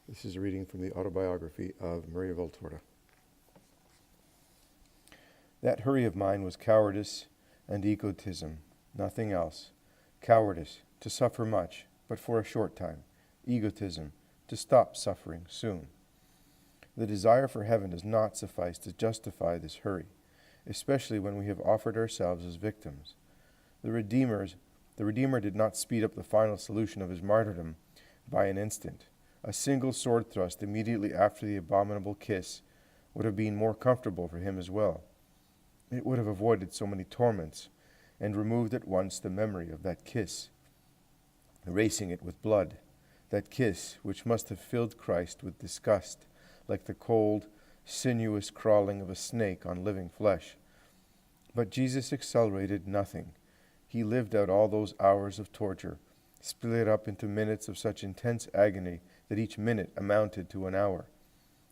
This is a reading from the Autobiography of Maria Valtorta. That hurry of mine was cowardice and egotism, nothing else. Cowardice, to suffer much, but for a short time. Egotism, to stop suffering soon. The desire for heaven does not suffice to justify this hurry, especially when we have offered ourselves as victims. The Redeemer did not speed up the final solution of his martyrdom by an instant. A single sword thrust immediately after the abominable kiss would have been more comfortable for him as well. It would have avoided so many torments and removed at once the memory of that kiss, erasing it with blood, that kiss which must have filled Christ with disgust, like the cold, sinuous crawling of a snake on living flesh. But Jesus accelerated nothing. He lived out all those hours of torture, split up into minutes of such intense agony that each minute amounted to an hour.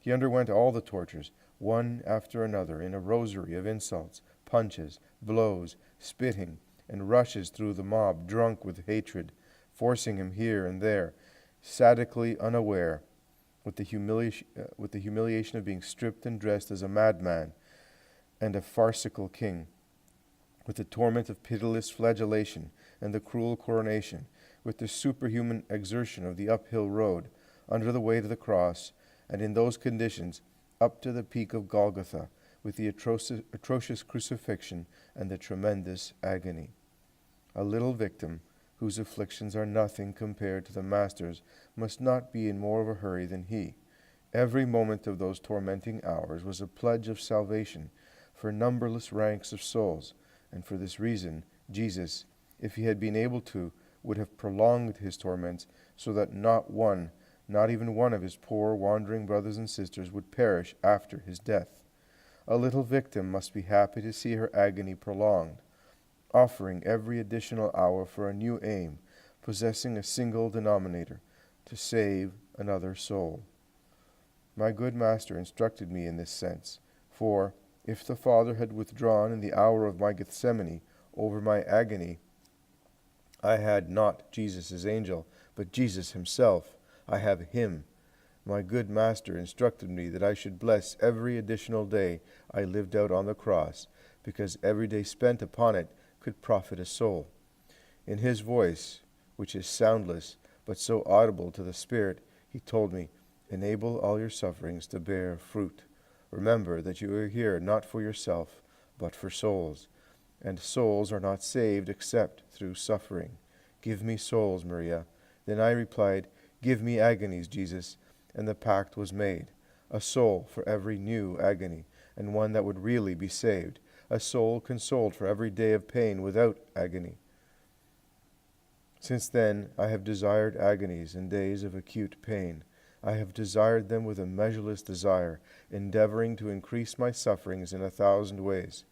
He underwent all the tortures, one after another, in a rosary of insults, punches, blows, spitting, and rushes through the mob drunk with hatred, forcing him here and there, sadically unaware, with the humiliation of being stripped and dressed as a madman and a farcical king, with the torment of pitiless flagellation and the cruel coronation, with the superhuman exertion of the uphill road, under the weight of the cross, and in those conditions, up to the peak of Golgotha, with the atrocious crucifixion and the tremendous agony. A little victim, whose afflictions are nothing compared to the Master's, must not be in more of a hurry than he. Every moment of those tormenting hours was a pledge of salvation for numberless ranks of souls, and for this reason Jesus, if he had been able to, would have prolonged his torments so that not even one of his poor wandering brothers and sisters would perish after his death. A little victim must be happy to see her agony prolonged, offering every additional hour for a new aim, possessing a single denominator, to save another soul. My good Master instructed me in this sense, for if the Father had withdrawn in the hour of my Gethsemane over my agony, I had not Jesus' angel, but Jesus himself. I have him. My good Master instructed me that I should bless every additional day I lived out on the cross, because every day spent upon it could profit a soul. In his voice, which is soundless, but so audible to the Spirit, he told me, "Enable all your sufferings to bear fruit. Remember that you are here not for yourself, but for souls. And souls are not saved except through suffering. Give me souls, Maria." Then I replied, "Give me agonies, Jesus." And the pact was made, a soul for every new agony, and one that would really be saved, a soul consoled for every day of pain without agony. Since then I have desired agonies and days of acute pain. I have desired them with a measureless desire, endeavoring to increase my sufferings in 1,000 ways.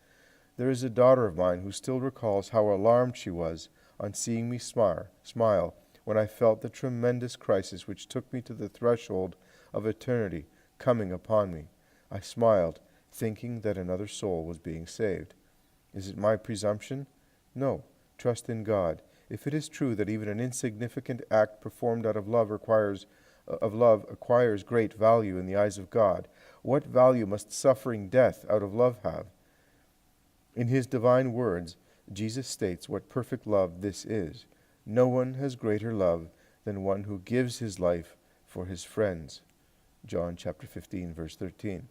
There is a daughter of mine who still recalls how alarmed she was on seeing me smile when I felt the tremendous crisis which took me to the threshold of eternity coming upon me. I smiled, thinking that another soul was being saved. Is it my presumption? No. Trust in God. If it is true that even an insignificant act performed out of love acquires great value in the eyes of God, what value must suffering death out of love have? In his divine words, Jesus states what perfect love this is. No one has greater love than one who gives his life for his friends. John chapter 15, verse 13.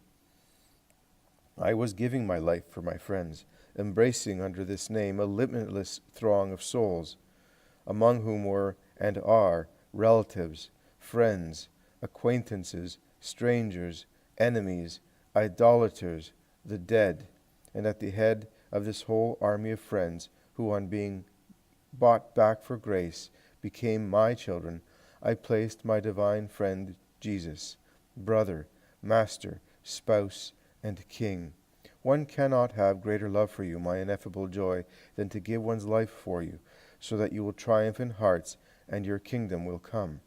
I was giving my life for my friends, embracing under this name a limitless throng of souls, among whom were and are relatives, friends, acquaintances, strangers, enemies, idolaters, the dead, and at the head of this whole army of friends who, on being bought back for grace, became my children, I placed my divine friend Jesus, brother, master, spouse, and king. One cannot have greater love for you, my ineffable joy, than to give one's life for you, so that you will triumph in hearts and your kingdom will come.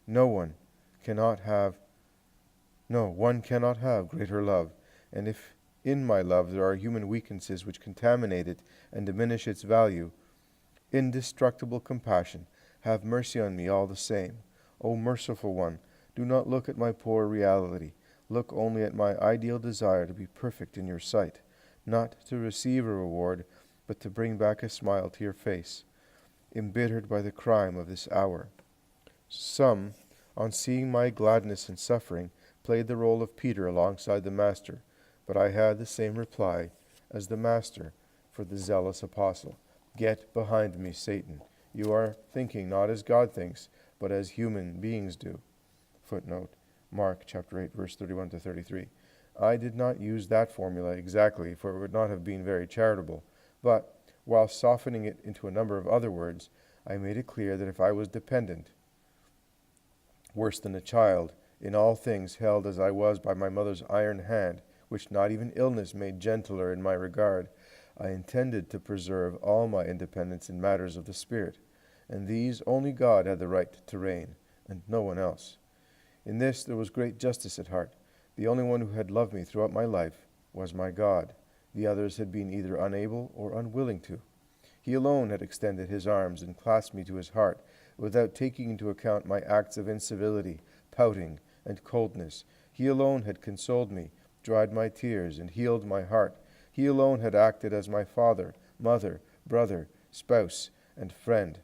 One cannot have greater love, and if in my love there are human weaknesses which contaminate it and diminish its value, indestructible compassion, have mercy on me all the same. O merciful one, Do not look at my poor reality. Look only at my ideal desire to be perfect in your sight, not to receive a reward, but to bring back a smile to your face, embittered by the crime of this hour. Some, on seeing my gladness in suffering, played the role of Peter alongside the Master, but I had the same reply as the Master for the zealous apostle. Get behind me, Satan. You are thinking not as God thinks, but as human beings do. Footnote, Mark chapter 8, verse 31 to 33. I did not use that formula exactly, for it would not have been very charitable, but, while softening it into a number of other words, I made it clear that if I was dependent, worse than a child, in all things held as I was by my mother's iron hand, which not even illness made gentler in my regard, I intended to preserve all my independence in matters of the Spirit, and these only God had the right to reign, and no one else. In this there was great justice at heart. The only one who had loved me throughout my life was my God. The others had been either unable or unwilling to. He alone had extended his arms and clasped me to his heart, without taking into account my acts of incivility, pouting, and coldness. He alone had consoled me, dried my tears, and healed my heart. He alone had acted as my father, mother, brother, spouse, and friend.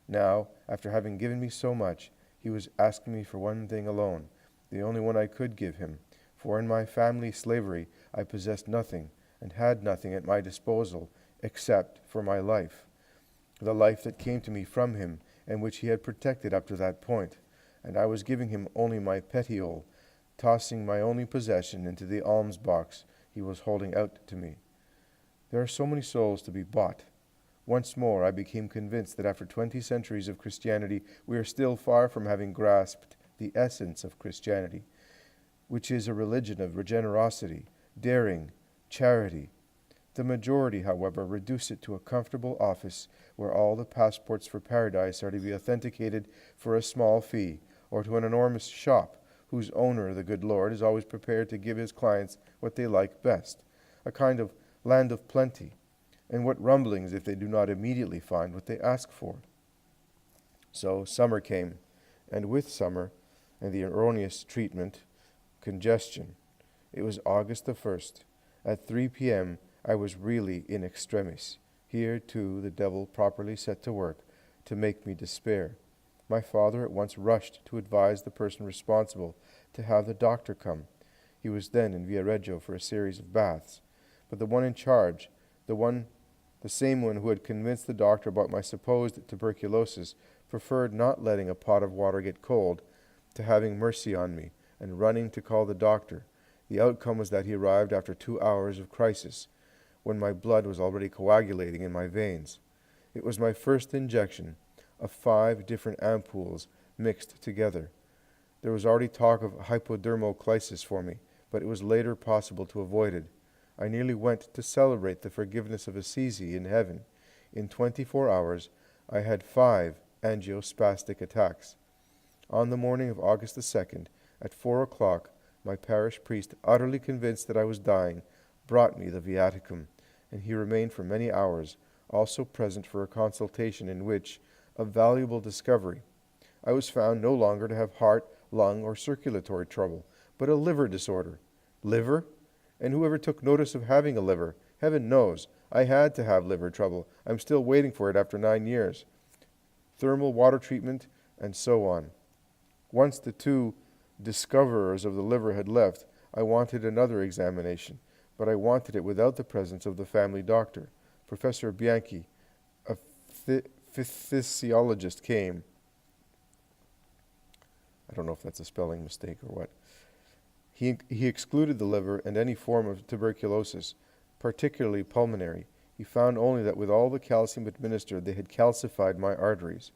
Now, after having given me so much, he was asking me for one thing alone, the only one I could give him, for in my family slavery I possessed nothing and had nothing at my disposal except for my life, the life that came to me from him and which he had protected up to that point, and I was giving him only my petiole, tossing my only possession into the alms box he was holding out to me. There are so many souls to be bought. Once more I became convinced that after 20 centuries of Christianity, we are still far from having grasped the essence of Christianity, which is a religion of regenerosity, daring, charity. The majority, however, reduce it to a comfortable office where all the passports for paradise are to be authenticated for a small fee, or to an enormous shop whose owner, the good Lord, is always prepared to give his clients what they like best, a kind of land of plenty. And what rumblings if they do not immediately find what they ask for? So summer came, and with summer, and the erroneous treatment, congestion. It was August the 1st. At 3 p.m., I was really in extremis. Here, too, the devil properly set to work to make me despair. My father at once rushed to advise the person responsible to have the doctor come. He was then in Viareggio for a series of baths. But the one in charge, the same one who had convinced the doctor about my supposed tuberculosis, preferred not letting a pot of water get cold to having mercy on me and running to call the doctor. The outcome was that he arrived after 2 hours of crisis, when my blood was already coagulating in my veins. It was my first injection of 5 different ampoules mixed together. There was already talk of hypodermoclysis for me, but it was later possible to avoid it. I nearly went to celebrate the forgiveness of Assisi in heaven. In 24 hours, I had 5 angiospastic attacks. On the morning of August the 2nd, at 4 o'clock, my parish priest, utterly convinced that I was dying, brought me the viaticum, and he remained for many hours, also present for a consultation in which, a valuable discovery, I was found no longer to have heart, lung, or circulatory trouble, but a liver disorder. Liver? And whoever took notice of having a liver? Heaven knows, I had to have liver trouble. I'm still waiting for it after 9 years. Thermal water treatment, and so on. Once the 2 discoverers of the liver had left, I wanted another examination, but I wanted it without the presence of the family doctor. Professor Bianchi, a physiologist, came. I don't know if that's a spelling mistake or what. He excluded the liver and any form of tuberculosis, particularly pulmonary. He found only that with all the calcium administered, they had calcified my arteries.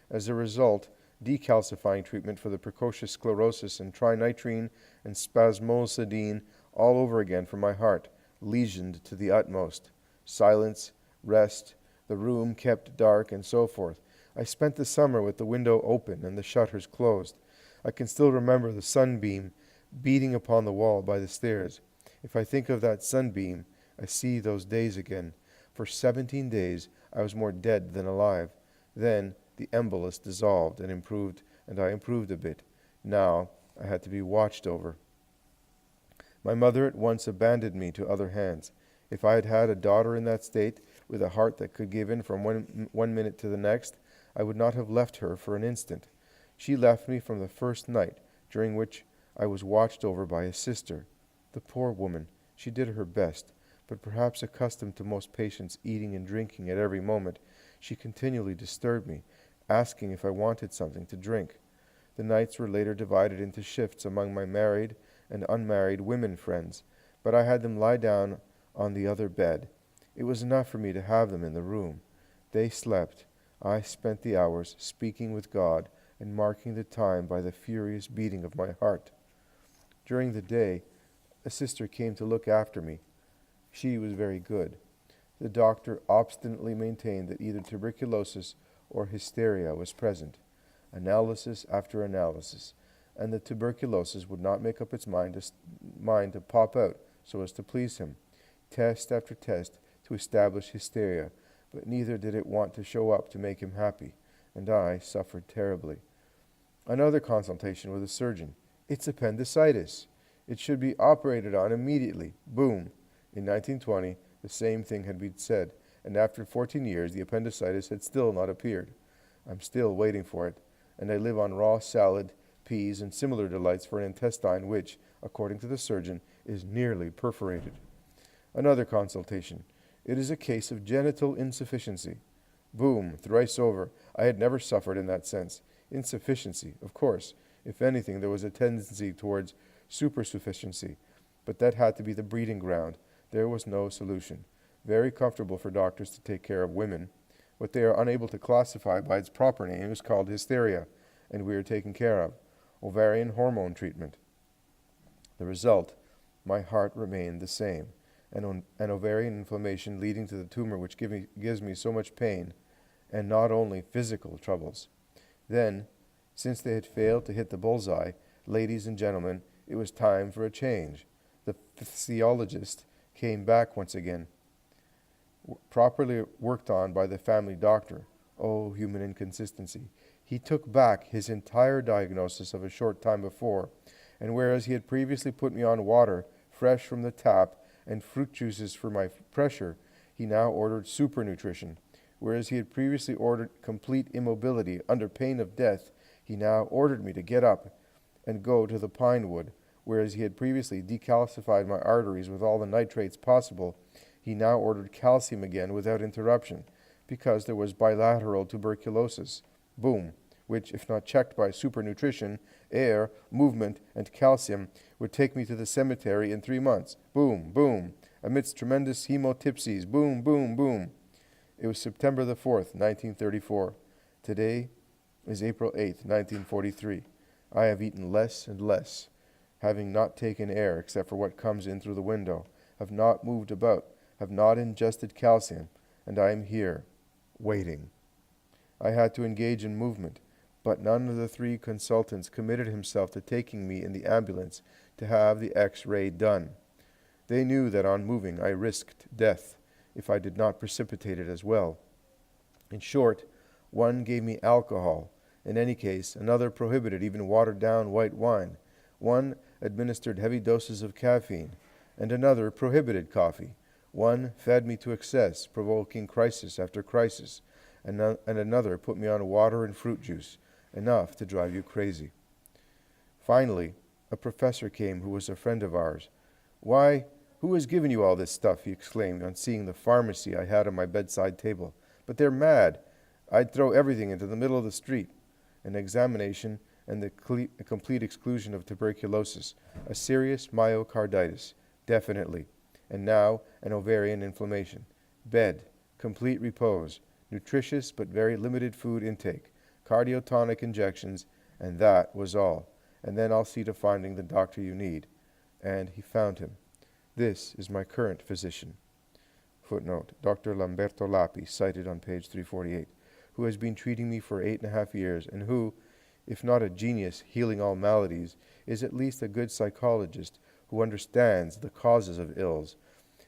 As a result, decalcifying treatment for the precocious sclerosis and trinitrine and spasmosidine all over again for my heart, lesioned to the utmost. Silence, rest, the room kept dark, and so forth. I spent the summer with the window open and the shutters closed. I can still remember the sunbeam beating upon the wall by the stairs. If I think of that sunbeam, I see those days again. For 17 days I was more dead than alive. Then the embolus dissolved and I improved a bit. Now I had to be watched over. My mother at once abandoned me to other hands. If I had had a daughter in that state, with a heart that could give in from one minute to the next, I would not have left her for an instant. She left me from the first night, during which I was watched over by a sister. The poor woman, she did her best, but perhaps accustomed to most patients eating and drinking at every moment, she continually disturbed me, asking if I wanted something to drink. The nights were later divided into shifts among my married and unmarried women friends, but I had them lie down on the other bed. It was enough for me to have them in the room. They slept. I spent the hours speaking with God and marking the time by the furious beating of my heart. During the day, a sister came to look after me. She was very good. The doctor obstinately maintained that either tuberculosis or hysteria was present. Analysis after analysis, and the tuberculosis would not make up its mind to pop out so as to please him. Test after test to establish hysteria, but neither did it want to show up to make him happy, and I suffered terribly. Another consultation with a surgeon. It's appendicitis. It should be operated on immediately. Boom. In 1920, the same thing had been said, and after 14 years, the appendicitis had still not appeared. I'm still waiting for it, and I live on raw salad, peas, and similar delights for an intestine which, according to the surgeon, is nearly perforated. Another consultation. It is a case of genital insufficiency. Boom, thrice over. I had never suffered in that sense. Insufficiency, of course. If anything, there was a tendency towards supersufficiency, but that had to be the breeding ground. There was no solution. Very comfortable for doctors to take care of women. What they are unable to classify by its proper name is called hysteria, and we are taken care of. Ovarian hormone treatment. The result, my heart remained the same, an ovarian inflammation leading to the tumor which gives me so much pain, and not only physical troubles. Then, since they had failed to hit the bullseye, ladies and gentlemen, it was time for a change. The physiologist came back once again, properly worked on by the family doctor. Oh, human inconsistency. He took back his entire diagnosis of a short time before, and whereas he had previously put me on water, fresh from the tap, and fruit juices for my pressure, he now ordered supernutrition. Whereas he had previously ordered complete immobility under pain of death, he now ordered me to get up and go to the pine wood. Whereas he had previously decalcified my arteries with all the nitrates possible, he now ordered calcium again without interruption, because there was bilateral tuberculosis. Boom, which, if not checked by supernutrition, air, movement, and calcium, would take me to the cemetery in 3 months. Boom, boom, amidst tremendous hemotipsies. Boom, boom, boom. It was September the 4th, 1934. Today is April 8th, 1943. I have eaten less and less, having not taken air except for what comes in through the window, have not moved about, have not ingested calcium, and I am here, waiting. I had to engage in movement, but none of the 3 consultants committed himself to taking me in the ambulance to have the X-ray done. They knew that on moving I risked death if I did not precipitate it as well. In short, one gave me alcohol. In any case, another prohibited even watered-down white wine. One administered heavy doses of caffeine, and another prohibited coffee. One fed me to excess, provoking crisis after crisis, and another put me on water and fruit juice, enough to drive you crazy. Finally, a professor came who was a friend of ours. "Why, who has given you all this stuff?" he exclaimed on seeing the pharmacy I had on my bedside table. "But they're mad. I'd throw everything into the middle of the street." An examination and the complete exclusion of tuberculosis, a serious myocarditis, definitely, and now an ovarian inflammation. Bed, complete repose, nutritious but very limited food intake, cardiotonic injections, and that was all. And then I'll see to finding the doctor you need. And he found him. This is my current physician. Footnote, Dr. Lamberto Lapi, cited on page 348, who has been treating me for 8.5 years, and who, if not a genius healing all maladies, is at least a good psychologist who understands the causes of ills.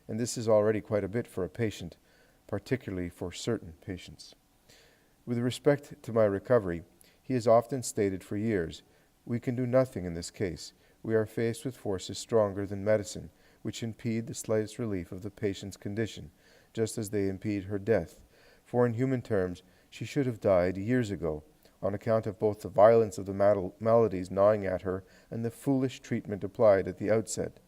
And this is already quite a bit for a patient, particularly for certain patients. With respect to my recovery, he has often stated for years, We can do nothing in this case. We are faced with forces stronger than medicine, which impede the slightest relief of the patient's condition, just as they impede her death. For in human terms, she should have died years ago, on account of both the violence of the maladies gnawing at her and the foolish treatment applied at the outset.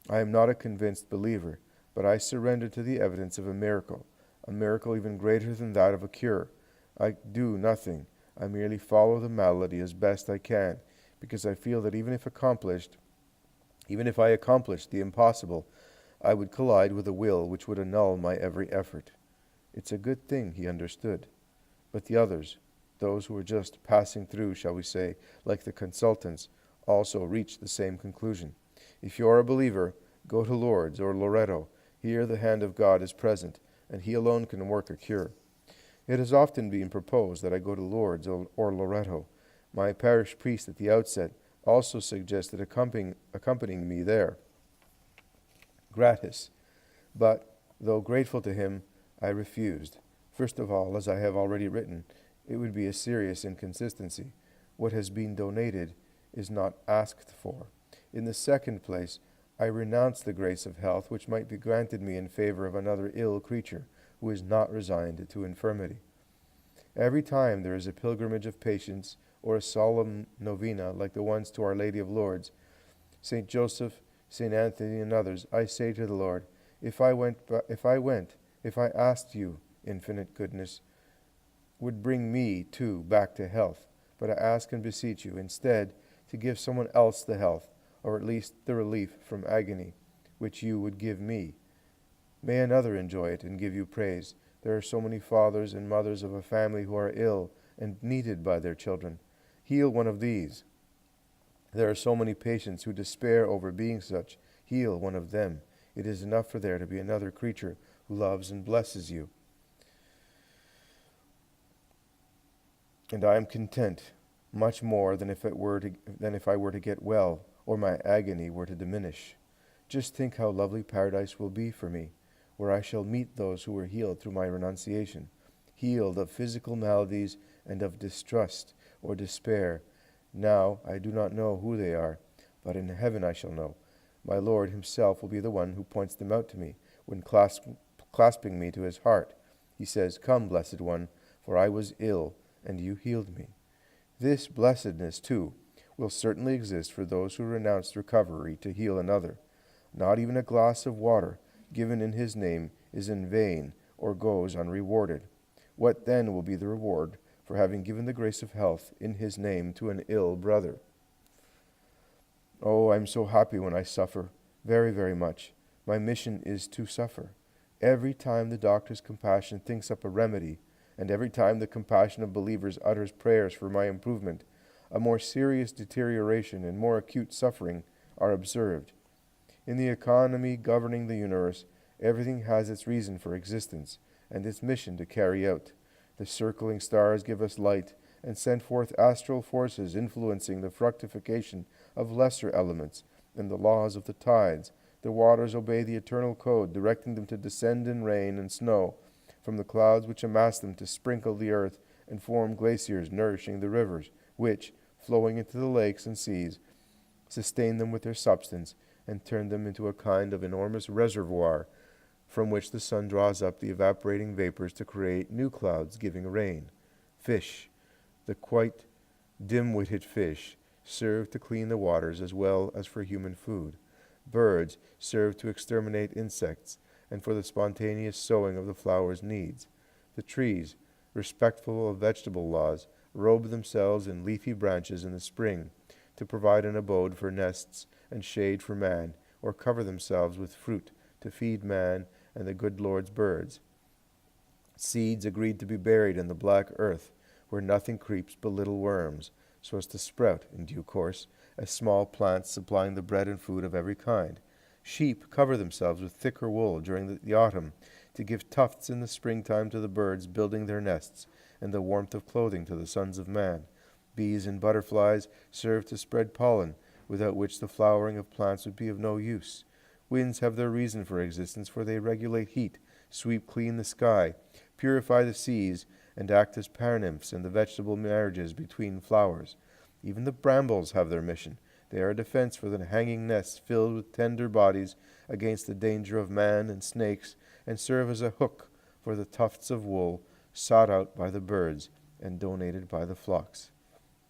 I am not a convinced believer, but I surrender to the evidence of a miracle even greater than that of a cure. I do nothing. I merely follow the malady as best I can, because I feel that even if I accomplished the impossible, I would collide with a will which would annul my every effort. It's a good thing he understood. But the others, those who were just passing through, shall we say, like the consultants, also reached the same conclusion. If you are a believer, go to Lourdes or Loreto. Here the hand of God is present, and he alone can work a cure. It has often been proposed that I go to Lourdes or Loreto. My parish priest at the outset also suggested accompanying me there, gratis. But, though grateful to him, I refused. First of all, as I have already written, it would be a serious inconsistency. What has been donated is not asked for. In the second place, I renounce the grace of health which might be granted me in favor of another ill creature who is not resigned to infirmity. Every time there is a pilgrimage of patience or a solemn novena like the ones to Our Lady of Lourdes, St. Joseph, St. Anthony, and others, I say to the Lord, if I asked you, infinite goodness, would bring me, too, back to health, but I ask and beseech you, instead, to give someone else the health, or at least the relief from agony, which you would give me. May another enjoy it and give you praise. There are so many fathers and mothers of a family who are ill and needed by their children. Heal one of these. There are so many patients who despair over being such. Heal one of them. It is enough for there to be another creature who loves and blesses you. And I am content, much more than if I were to get well, or my agony were to diminish. Just think how lovely paradise will be for me, where I shall meet those who were healed through my renunciation, healed of physical maladies and of distrust or despair. Now I do not know who they are, but in heaven I shall know. My Lord himself will be the one who points them out to me, when clasping me to his heart. He says, "Come, blessed one, for I was ill, and you healed me." This blessedness, too, will certainly exist for those who renounce recovery to heal another. Not even a glass of water given in his name is in vain or goes unrewarded. What then will be the reward for having given the grace of health in his name to an ill brother? Oh, I am so happy when I suffer, very, very much. My mission is to suffer. Every time the doctor's compassion thinks up a remedy, and every time the compassion of believers utters prayers for my improvement, a more serious deterioration and more acute suffering are observed. In the economy governing the universe, everything has its reason for existence and its mission to carry out. The circling stars give us light and send forth astral forces influencing the fructification of lesser elements and the laws of the tides. The waters obey the eternal code, directing them to descend in rain and snow from the clouds which amass them to sprinkle the earth and form glaciers nourishing the rivers, which, flowing into the lakes and seas, sustain them with their substance and turn them into a kind of enormous reservoir from which the sun draws up the evaporating vapors to create new clouds giving rain. Fish, the quite dim-witted fish, serve to clean the waters as well as for human food. Birds serve to exterminate insects and for the spontaneous sowing of the flowers' needs. The trees, respectful of vegetable laws, robe themselves in leafy branches in the spring to provide an abode for nests and shade for man, or cover themselves with fruit to feed man and the good Lord's birds. Seeds agreed to be buried in the black earth, where nothing creeps but little worms, so as to sprout in due course, as small plants supplying the bread and food of every kind. Sheep cover themselves with thicker wool during the autumn, to give tufts in the springtime to the birds building their nests, and the warmth of clothing to the sons of man. Bees and butterflies serve to spread pollen, without which the flowering of plants would be of no use. Winds have their reason for existence, for they regulate heat, sweep clean the sky, purify the seas, and act as paranymphs in the vegetable marriages between flowers. Even the brambles have their mission. They are a defense for the hanging nests filled with tender bodies against the danger of man and snakes, and serve as a hook for the tufts of wool sought out by the birds and donated by the flocks.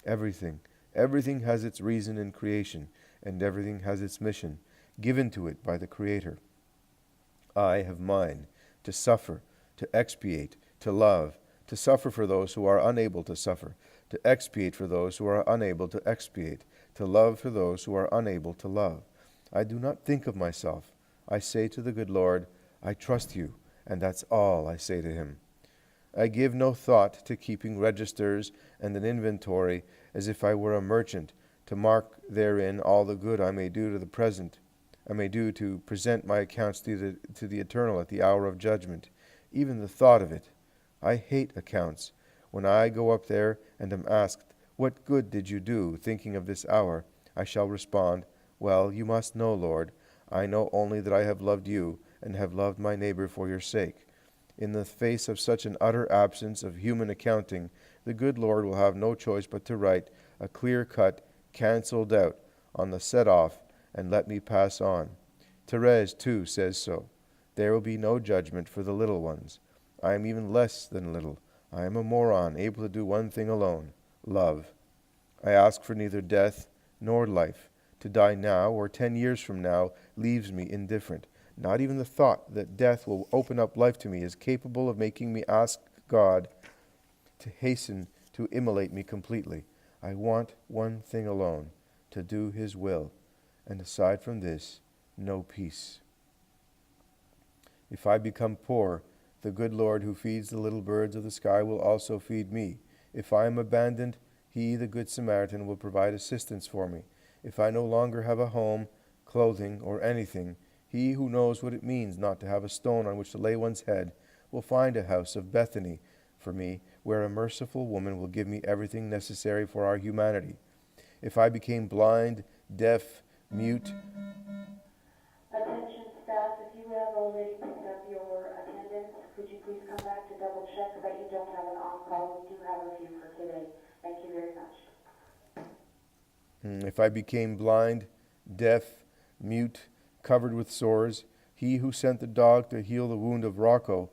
Everything has its reason in creation, and everything has its mission, given to it by the Creator. I have mine, to suffer, to expiate, to love, to suffer for those who are unable to suffer, to expiate for those who are unable to expiate, to love for those who are unable to love. I do not think of myself. I say to the good Lord, I trust you, and that's all I say to him. I give no thought to keeping registers and an inventory as if I were a merchant, to mark therein all the good I may do to the present. I may do to present my accounts to the Eternal at the hour of judgment. Even the thought of it. I hate accounts. When I go up there and am asked, what good did you do, thinking of this hour, I shall respond, well, you must know, Lord, I know only that I have loved you, and have loved my neighbor for your sake. In the face of such an utter absence of human accounting, the good Lord will have no choice but to write a clear-cut, cancelled out on the set-off, and let me pass on. Therese, too, says so. There will be no judgment for the little ones. I am even less than little. I am a moron, able to do one thing alone, love. I ask for neither death nor life. To die now or 10 years from now leaves me indifferent. Not even the thought that death will open up life to me is capable of making me ask God to hasten to immolate me completely. I want one thing alone, to do his will, and aside from this, no peace. If I become poor, the good Lord who feeds the little birds of the sky will also feed me. If I am abandoned, he, the good Samaritan, will provide assistance for me. If I no longer have a home, clothing, or anything, he who knows what it means not to have a stone on which to lay one's head will find a house of Bethany for me, where a merciful woman will give me everything necessary for our humanity. If I became blind, deaf, mute... Attention staff, if you have already picked up your attendance, could you please come back to double check that you don't have an on-call? We do have a few for today. Thank you very much. If I became blind, deaf, mute, covered with sores, he who sent the dog to heal the wound of Rocco,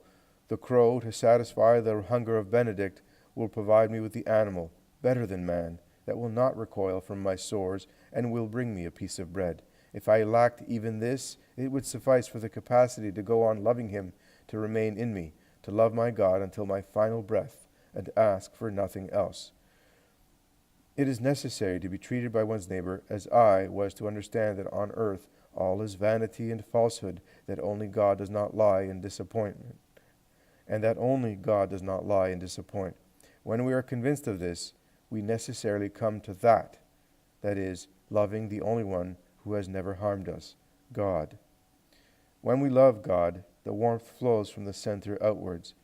the crow to satisfy the hunger of Benedict, will provide me with the animal, better than man, that will not recoil from my sores, and will bring me a piece of bread. If I lacked even this, it would suffice for the capacity to go on loving him, to remain in me, to love my God until my final breath, and ask for nothing else. It is necessary to be treated by one's neighbor as I was to understand that on earth all is vanity and falsehood, that only God does not lie and disappointment, and that only God does not lie and disappoint. When we are convinced of this, we necessarily come to that is, loving the only one who has never harmed us, God. When we love God, the warmth flows from the center outwards,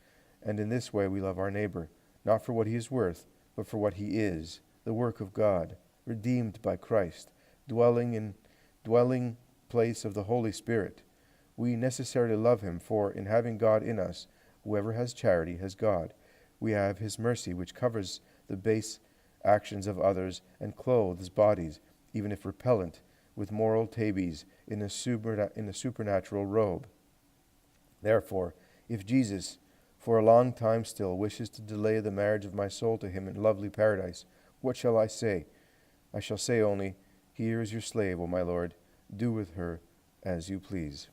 and in this way we love our neighbor, not for what he is worth, but for what he is, the work of God, redeemed by Christ, dwelling place of the Holy Spirit. We necessarily love him, for in having God in us, whoever has charity has God. We have his mercy, which covers the base actions of others and clothes bodies, even if repellent, with moral tabes in a supernatural robe. Therefore, if Jesus, for a long time still, wishes to delay the marriage of my soul to him in lovely paradise, what shall I say? I shall say only, here is your slave, O my Lord. Do with her as you please.